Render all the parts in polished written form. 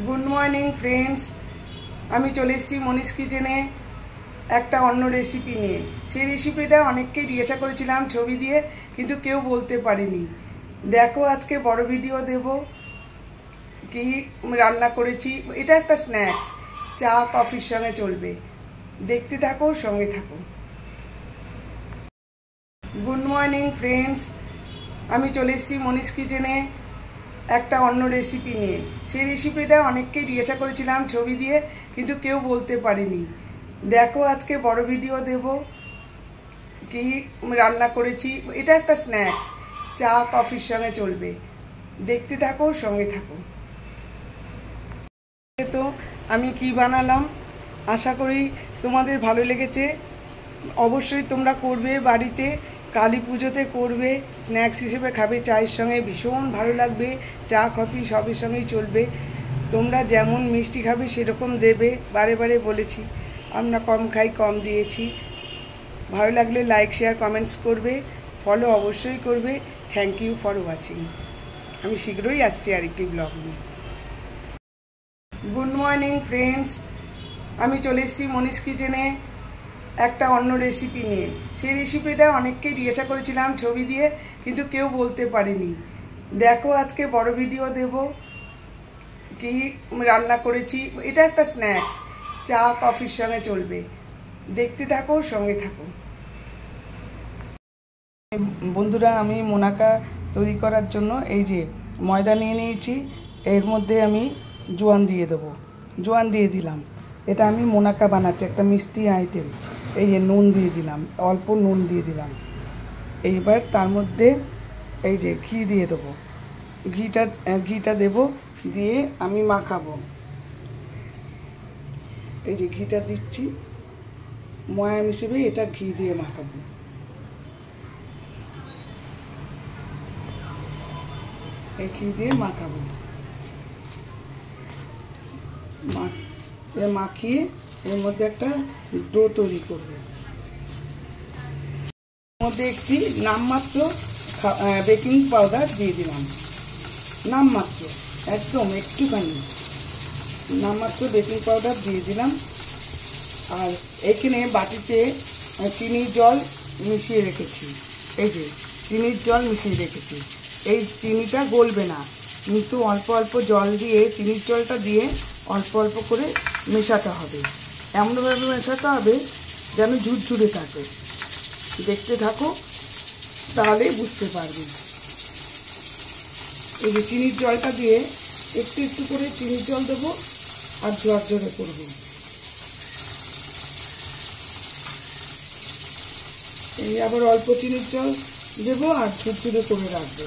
Good morning friends আমি চলে এসেছি মনীষ কিচেনে একটা অন্য রেসিপি নিয়ে। সেই রেসিপিটা অনেককেই জিজ্ঞাসা করেছিলাম ছবি দিয়ে, কিন্তু কেউ বলতে পারেনি। দেখো আজকে বড় ভিডিও দেব কি রান্না করেছি। এটা একটা স্ন্যাক্স, চা কফির সঙ্গে চলবে। দেখতে থাকো, সঙ্গে থাকো। গুড মর্নিং ফ্রেন্ডস আমি চলে এসেছি মনীষ কিচেনে একটা অন্য রেসিপি নিয়ে। সেই রেসিপিটা অনেককেই জিজ্ঞাসা করেছিলাম ছবি দিয়ে, কিন্তু কেউ বলতে পারেনি। দেখো আজকে বড় ভিডিও দেব কি রান্না করেছি। এটা একটা স্ন্যাক্স, চা কফির সঙ্গে চলবে। দেখতে থাকো, সঙ্গে থাকো। তো আমি কি বানালাম, আশা করি তোমাদের ভালো লেগেছে। অবশ্যই তোমরা করবে বাড়িতে, কালী পুজোতে করবে, স্ন্যাক্স হিসেবে খাবে, চায়ের সঙ্গে ভীষণ ভালো লাগবে। চা কফি সবের সঙ্গেই চলবে। তোমরা যেমন মিষ্টি খাবে সেরকম দেবে, বারে বারে বলেছি। আমরা কম খাই, কম দিয়েছি। ভালো লাগলে লাইক শেয়ার কমেন্টস করবে, ফলো অবশ্যই করবে। Thank you for watching. আমি শীঘ্রই আসছি আরেকটি ব্লগ নিয়ে। গুড মর্নিং ফ্রেন্ডস আমি চলে এসেছি মনীষ কিচেনে একটা অন্য রেসিপি নিয়ে। সেই রেসিপিটা অনেককেই জিজ্ঞাসা করেছিলাম ছবি দিয়ে, কিন্তু কেউ বলতে পারেনি। দেখো আজকে বড় ভিডিও দেব কি রান্না করেছি। এটা একটা স্ন্যাক্স, চা কফির সঙ্গে চলবে। দেখতে থাকো, সঙ্গে থাকো। বন্ধুরা, আমি মোনাকা তৈরি করার জন্য এই যে ময়দা নিয়ে নিয়েছি। এর মধ্যে আমি জোয়ান দিয়ে দেবো। জোয়ান দিয়ে দিলাম। এটা আমি মোনাকা বানাচ্ছি, একটা মিষ্টি আইটেম। এই যে নুন দিয়ে দিলাম, অল্প নুন দিয়ে দিলাম। এইবার তার মধ্যে এই যে ঘি দিয়ে দেবো। ঘিটা দেবো, দিয়ে আমি মাখাবো। এই যে ঘিটা দিচ্ছি, ময়াম হিসেবে এটা ঘি দিয়ে মাখাবো। এই ঘি দিয়ে মাখাবো। মাখিয়ে এর মধ্যে একটা ডো তৈরি করবো। এর মধ্যে একটি নামমাত্র বেকিং পাউডার দিয়ে দিলাম। নামমাত্র, একদম একটুখানি নামমাত্র বেকিং পাউডার দিয়ে দিলাম। আর এখানে বাটিতে চিনির জল মিশিয়ে রেখেছি। এই যে চিনির জল মিশিয়ে রেখেছি। এই চিনিটা গলবে না, কিন্তু অল্প অল্প জল দিয়ে, চিনির জলটা দিয়ে অল্প অল্প করে মেশাতে হবে। এমনভাবে মেশাতে হবে যেন ঝুরঝুরে থাকে। দেখতে থাকো, তাহলেই বুঝতে পারবে। এই যে চিনির জলটা দিয়ে একটু একটু করে চিনির জল দেবো আর ঝরঝরে করবো। এই আবার অল্প চিনির জল দেবো আর ঝুরঝুরে করে রাখবো।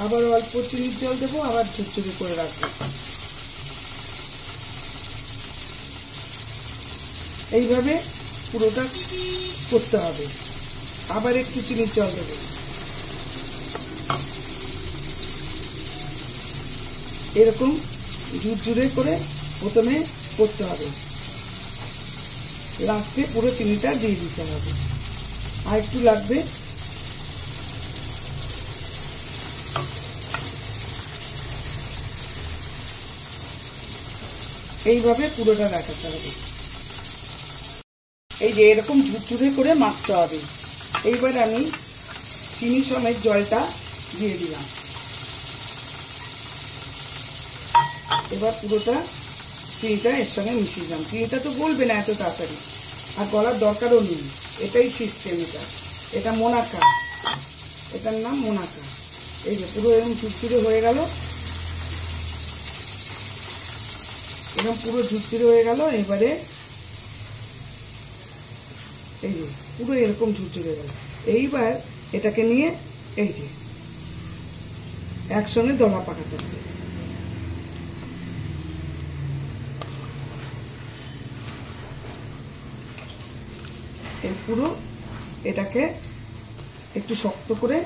আবার অল্প চিনির জল দেবো, আবার ঝুরঝুরে করে রাখবো। এইভাবে পুরোটা করতে হবে। আবার একটু চিনির জল দেবো। এরকম ঝুরঝুরে করে প্রথমে করতে হবে, লাস্টে পুরো চিনিটা দিয়ে দিতে হবে। আর একটু লাগবে। এইভাবে পুরোটা রাখাতে হবে। এই যে এরকম ঝুরঝুরে করে মাখতে হবে। এইবার আমি চিনি সমেত জলটা দিয়ে দিলাম। এবার পুরোটা চিনিটা এর সঙ্গে মিশিয়ে দিলাম। চিনিটা তো গলবে না এত তাড়াতাড়ি, আর গলার দরকারও নেই। এটাই সিস্টেম। এটা মোনাকা, এটার নাম মোনাকা। এই যে পুরো এরকম ঝুরঝুরে হয়ে গেল। এরকম পুরো ঝুরঝুরে হয়ে গেল। এবারে এই যে পুরো এরকম ঝুরঝুরে হয়ে গেল। এইবার এটাকে নিয়ে এই যে একসঙ্গে দলা পাকাতে হবে। এই পুরো এটাকে একটু শক্ত করে,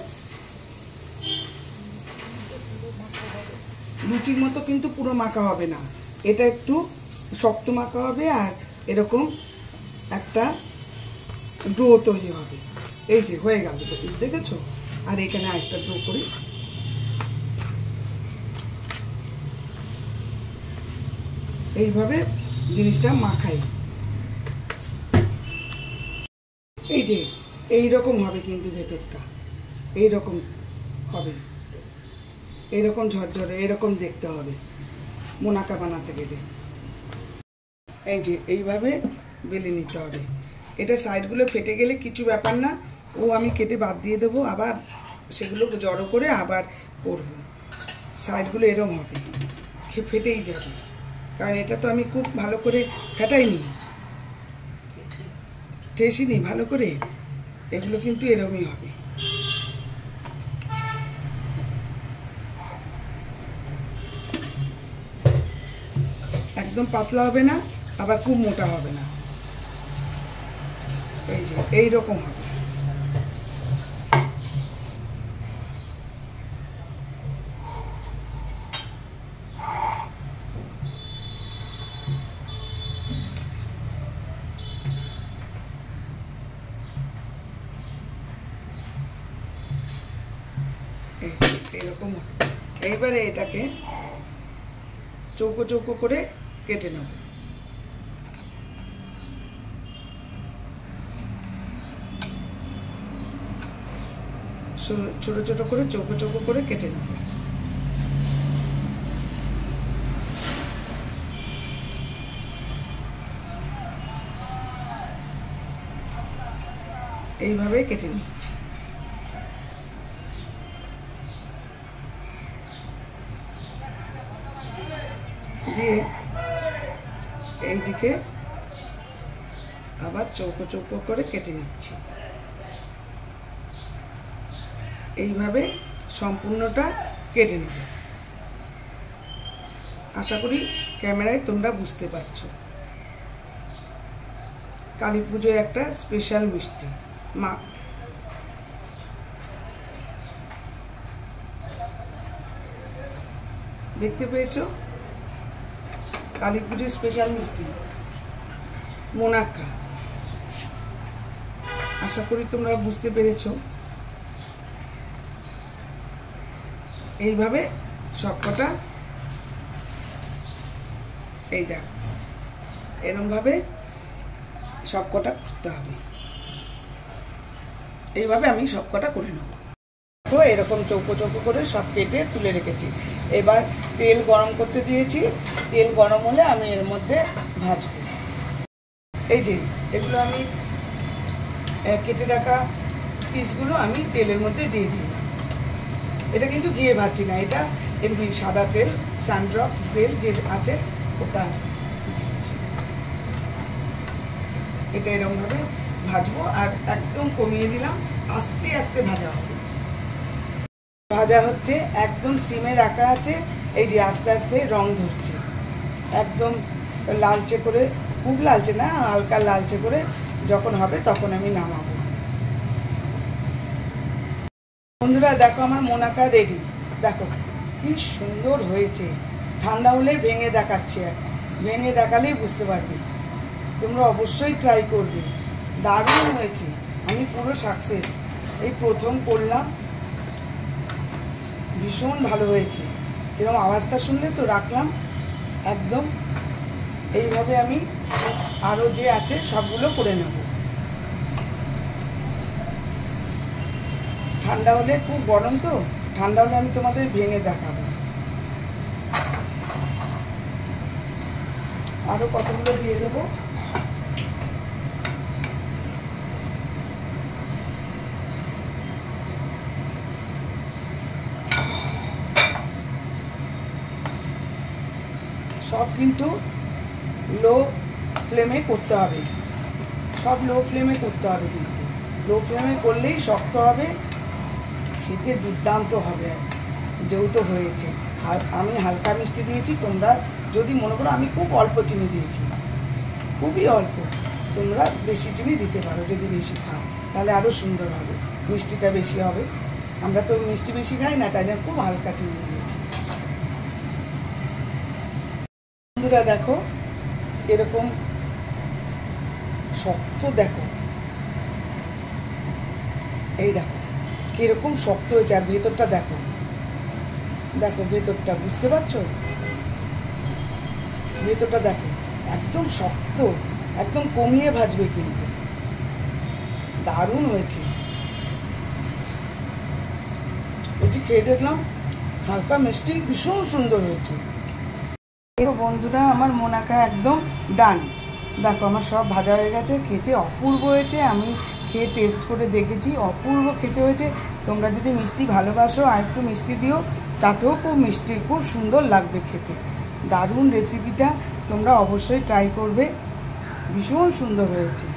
লুচির মতো কিন্তু পুরো মাখা হবে না, এটা একটু শক্ত মাখা হবে। আর এরকম একটা ডো তৈরি হবে। এই যে হয়ে গেল, দেখেছো। আর এখানে আরেকটা ডো করি। এইভাবে জিনিসটা মাখাই। এই যে এইরকম হবে, কিন্তু ভেতরটা এইরকম হবে, এইরকম ঝরঝরে এরকম দেখতে হবে মোনাকা বানাতে গেলে। এই যে এইভাবে বেলে নিতে হবে। এটা সাইডগুলো ফেটে গেলে কিছু ব্যাপার না, ও আমি কেটে বাদ দিয়ে দেবো, আবার সেগুলো জড়ো করে আবার করবো। সাইডগুলো এরকম হবে, ফেটেই যাবে, কারণ এটা তো আমি খুব ভালো করে ফেটাইনি, ঠেসিনি ভালো করে, এগুলো কিন্তু এরকমই হবে। একদম পাতলা হবে না, আবার খুব মোটা হবে না, এই যে এইরকম হবে। এরকম এইবারে এটাকে চৌকো চৌকো করে কেটে নেব। ছোট ছোট করে চৌকো চৌকো করে কেটে নেব। এইভাবে কেটে নিচ্ছি। দিয়ে এইদিকে আবার চৌকো চৌকো করে কেটে নিচ্ছি। এইভাবে সম্পূর্ণটা কেটে নেব। আশা করি ক্যামেরায় তোমরা বুঝতে পারছো। কালী পুজোয় একটা স্পেশাল মিষ্টি মা, দেখতে পেয়েছো? কালী পুজোর স্পেশাল মিষ্টি মোনাকা। আশা করি তোমরা বুঝতে পেরেছো। এইভাবে সবকটা এইটা এরমভাবে সবকটা করতে হবে। এইভাবে আমি সবকটা করে নেব। তো এরকম চৌকো চৌকো করে সব কেটে তুলে রেখেছি। এবার তেল গরম করতে দিয়েছি। তেল গরম হলে আমি এর মধ্যে ভাজবো। এই যে এগুলো আমি কেটে রাখা পিসগুলো আমি তেলের মধ্যে দিয়ে দিই। এটা কিন্তু ঘিয়ে ভাজছি না, এটা এমনি সাদা তেল, সানড্রপ তেল যে আছে ওটা দিচ্ছি। এটা এরকমভাবে ভাজবো, আর একদম কমিয়ে দিলাম, আস্তে আস্তে ভাজা হবে। ভাজা হচ্ছে, একদম সিমে রাখা আছে। এই যে আস্তে আস্তে রং ধরছে, একদম লালচে করে, খুব লালচে না, হালকা লালচে করে যখন হবে তখন আমি নামাবো। বন্ধুরা দেখো আমার মোনাকা রেডি। দেখো কি সুন্দর হয়েছে। ঠান্ডা হলে ভেঙে দেখাচ্ছে, ভেঙে দেখালেই বুঝতে পারবে। তোমরা অবশ্যই ট্রাই করবে, দারুণ হয়েছে। আমি পুরো সাকসেস, এই প্রথম করলাম, ভীষণ ভালো হয়েছে। এরকম আওয়াজটা শুনলে তো রাখলাম একদম। এইভাবে আমি আরও যে আছে সবগুলো করে নেব। ঠান্ডা হলে, খুব গরম তো, ঠান্ডা হলে আমি তোমাদের ভেঙে দেখাবো। আরও কতগুলো দিয়ে দেবো। সব কিন্তু লো ফ্লেমে করতে হবে, সব লো ফ্লেমে করতে হবে, কিন্তু লো ফ্লেমে করলেই শক্ত হবে, খেতে দুর্দান্ত হবে। যেহেতু হয়েছে, আমি হালকা মিষ্টি দিয়েছি, তোমরা যদি মনে করো, আমি খুব অল্প চিনি দিয়েছি, খুবই অল্প, তোমরা বেশি চিনি দিতে পারো যদি বেশি খাও, তাহলে আরও সুন্দর হবে, মিষ্টিটা বেশি হবে। আমরা তো মিষ্টি বেশি খাই না, তাই জন্য খুব হালকা চিনি দিয়েছি। বন্ধুরা দেখো এরকম শক্ত, দেখো এই দেখো কিরকম শক্ত হয়েছে, আর ভেতরটা দেখো, দেখো ভেতরটা, বুঝতে পারছো? ভেতরটা দেখো একদম শক্ত, একদম কমিয়ে ভাজবে, কিন্তু দারুণ হয়েছে। এটি খেয়ে দেখলাম, হালকা মিষ্টি, ভীষণ সুন্দর হয়েছে। বন্ধুরা, আমার মোনাকা একদম ডান। দেখো আমার সব ভাজা হয়ে গেছে, খেতে অপূর্ব হয়েছে। আমি খেয়ে টেস্ট করে দেখেছি, অপূর্ব খেতে হয়েছে। তোমরা যদি মিষ্টি ভালোবাসো আর একটু মিষ্টি দিও, তাতেও খুব মিষ্টি, খুব সুন্দর লাগবে খেতে। দারুণ রেসিপিটা, তোমরা অবশ্যই ট্রাই করবে, ভীষণ সুন্দর হয়েছে।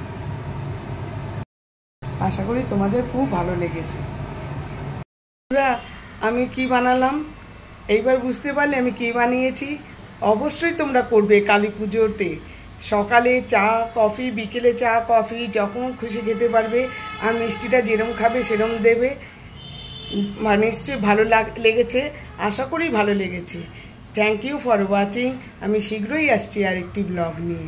আশা করি তোমাদের খুব ভালো লেগেছে। আমি কি বানালাম এইবার বুঝতে পারলে আমি কি বানিয়েছি? অবশ্যই তোমরা করবে কালী পুজোতে। সকালে চা কফি, বিকেলে চা কফি, যখন খুশি খেতে পারবে। আর মিষ্টিটা যেরম খাবে সেরম দেবে। নিশ্চয়ই ভালো লেগেছে, আশা করি ভালো লেগেছে। Thank you for watching. আমি শীঘ্রই আসছি আর একটি ব্লগ নিয়ে।